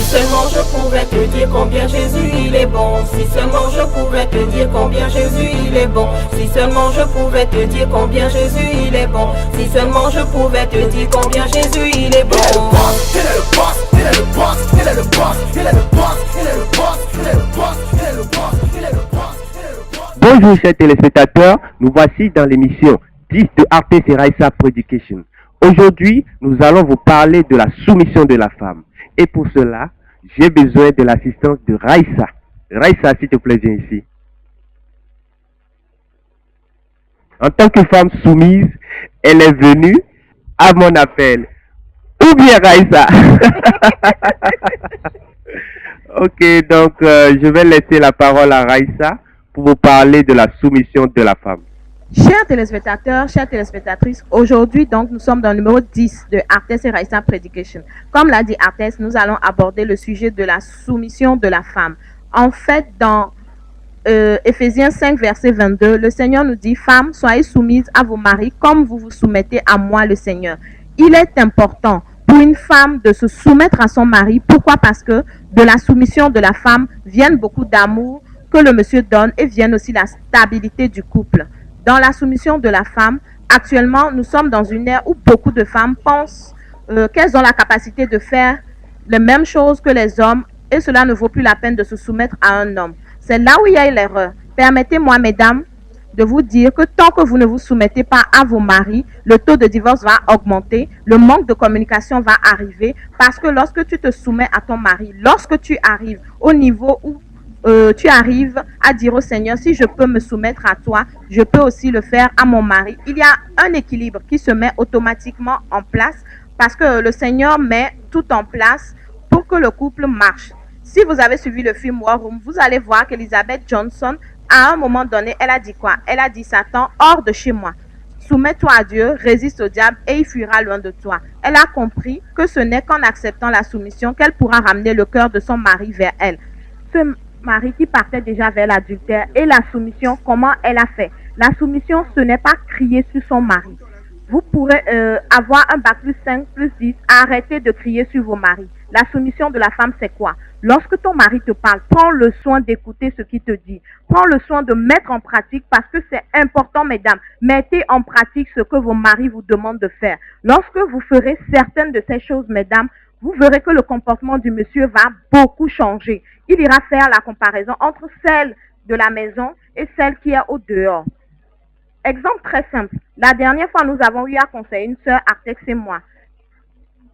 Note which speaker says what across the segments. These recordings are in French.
Speaker 1: seulement je pouvais te dire combien Jésus il est bon. Si seulement je pouvais te dire combien Jésus il est bon. Si seulement je pouvais te dire combien Jésus il est bon. Si seulement je pouvais te dire combien Jésus il est bon.
Speaker 2: Il est le boss, il est le boss, il est le boss, il est le boss, il est le boss, il est le boss, il est le boss, il est le boss, il est le boss.
Speaker 3: Bonjour chers téléspectateurs, nous voici dans l'émission 10 de Artes et Raissa Predication. Aujourd'hui, nous allons vous parler de la soumission de la femme. Et pour cela, j'ai besoin de l'assistance de Raissa. Raissa, s'il te plaît, viens ici. En tant que femme soumise, elle est venue à mon appel. Ou bien Raissa. Ok, donc je vais laisser la parole à Raissa pour vous parler de la soumission de la femme.
Speaker 4: Chers téléspectateurs, chères téléspectatrices, aujourd'hui donc nous sommes dans le numéro 10 de Artes et Raissa Predication. Comme l'a dit Artes, nous allons aborder le sujet de la soumission de la femme. En fait, dans Éphésiens 5, verset 22, le Seigneur nous dit « Femmes, soyez soumises à vos maris comme vous vous soumettez à moi, le Seigneur. » Il est important pour une femme de se soumettre à son mari. Pourquoi? Parce que de la soumission de la femme viennent beaucoup d'amour que le monsieur donne et viennent aussi la stabilité du couple. Dans la soumission de la femme, actuellement, nous sommes dans une ère où beaucoup de femmes pensent qu'elles ont la capacité de faire les mêmes choses que les hommes et cela ne vaut plus la peine de se soumettre à un homme. C'est là où il y a l'erreur. Permettez-moi, mesdames, de vous dire que tant que vous ne vous soumettez pas à vos maris, le taux de divorce va augmenter, le manque de communication va arriver parce que lorsque tu te soumets à ton mari, lorsque tu arrives au niveau où tu arrives à dire au Seigneur, si je peux me soumettre à toi, je peux aussi le faire à mon mari. Il y a un équilibre qui se met automatiquement en place parce que le Seigneur met tout en place pour que le couple marche. Si vous avez suivi le film War Room, vous allez voir qu'Elizabeth Johnson, à un moment donné, elle a dit quoi? Elle a dit, Satan, hors de chez moi. Soumets-toi à Dieu, résiste au diable et il fuira loin de toi. Elle a compris que ce n'est qu'en acceptant la soumission qu'elle pourra ramener le cœur de son mari vers elle. Ce mari qui partait déjà vers l'adultère et la soumission, comment elle a fait? La soumission, ce n'est pas crier sur son mari. Vous pourrez avoir un bac plus 5, plus 10, arrêtez de crier sur vos maris. La soumission de la femme, c'est quoi? Lorsque ton mari te parle, prends le soin d'écouter ce qu'il te dit. Prends le soin de mettre en pratique parce que c'est important, mesdames. Mettez en pratique ce que vos maris vous demandent de faire. Lorsque vous ferez certaines de ces choses, mesdames, vous verrez que le comportement du monsieur va beaucoup changer. Il ira faire la comparaison entre celle de la maison et celle qui est au dehors. Exemple très simple. La dernière fois, nous avons eu à conseiller une sœur, Artex et moi.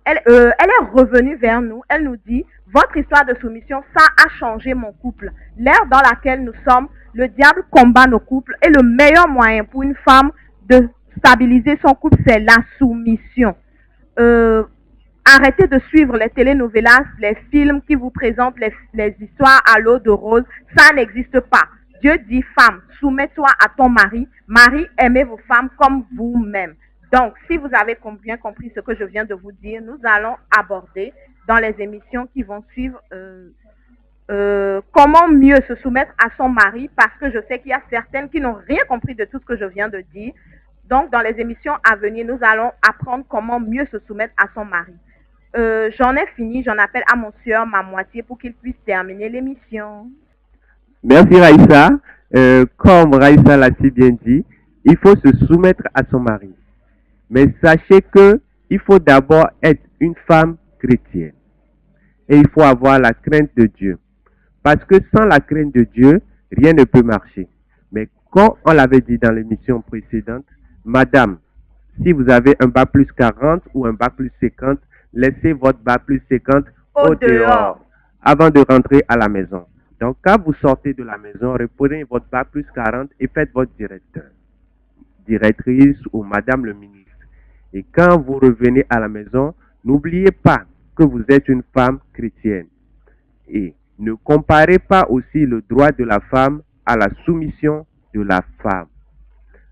Speaker 4: Elle est revenue vers nous. Elle nous dit, votre histoire de soumission, ça a changé mon couple. L'ère dans laquelle nous sommes, le diable combat nos couples et le meilleur moyen pour une femme de stabiliser son couple, c'est la soumission. Arrêtez de suivre les telenovelas, les films qui vous présentent les histoires à l'eau de rose. Ça n'existe pas. Dieu dit, femme, soumets-toi à ton mari. Mari, aimez vos femmes comme vous-même. Donc, si vous avez bien compris ce que je viens de vous dire, nous allons aborder dans les émissions qui vont suivre comment mieux se soumettre à son mari, parce que je sais qu'il y a certaines qui n'ont rien compris de tout ce que je viens de dire. Donc, dans les émissions à venir, nous allons apprendre comment mieux se soumettre à son mari. J'en ai fini, j'en appelle à mon sieur, ma moitié, pour qu'il puisse terminer l'émission.
Speaker 3: Merci Raissa. Comme Raissa l'a si bien dit, il faut se soumettre à son mari. Mais sachez que il faut d'abord être une femme chrétienne. Et il faut avoir la crainte de Dieu. Parce que sans la crainte de Dieu, rien ne peut marcher. Mais comme on l'avait dit dans l'émission précédente, madame, si vous avez un bac plus 40 ou un bac plus 50, laissez votre bac plus 50 au dehors avant de rentrer à la maison. Donc, quand vous sortez de la maison, reprenez votre bac plus 40 et faites votre directrice ou madame le ministre. Et quand vous revenez à la maison, n'oubliez pas que vous êtes une femme chrétienne. Et ne comparez pas aussi le droit de la femme à la soumission de la femme.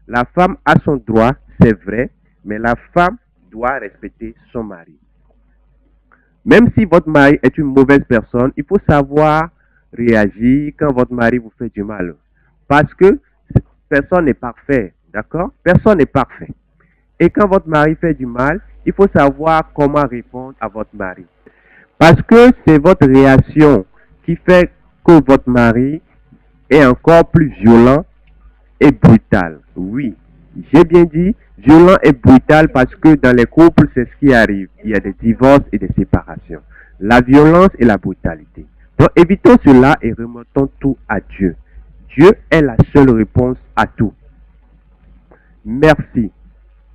Speaker 3: La femme a son droit, c'est vrai, mais la femme doit respecter son mari. Même si votre mari est une mauvaise personne, il faut savoir réagir quand votre mari vous fait du mal. Parce que personne n'est parfait, d'accord? Personne n'est parfait. Et quand votre mari fait du mal, il faut savoir comment répondre à votre mari. Parce que c'est votre réaction qui fait que votre mari est encore plus violent et brutal. Oui, j'ai bien dit violent et brutal parce que dans les couples, c'est ce qui arrive. Il y a des divorces et des séparations. La violence et la brutalité. Donc évitons cela et remettons tout à Dieu. Dieu est la seule réponse à tout. Merci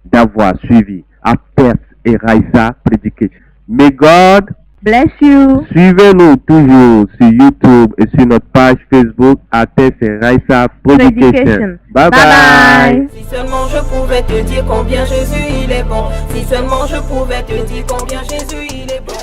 Speaker 3: d'avoir suivi Artès et Raissa Predication. May God
Speaker 4: Bless you.
Speaker 3: Suivez-nous toujours sur YouTube et sur notre page Facebook Artès et Raissa Predication.
Speaker 4: Predication.
Speaker 3: Bye bye.
Speaker 4: Bye.
Speaker 1: Si seulement je pouvais te dire combien Jésus il est bon. Si seulement je pouvais te dire combien Jésus il est bon.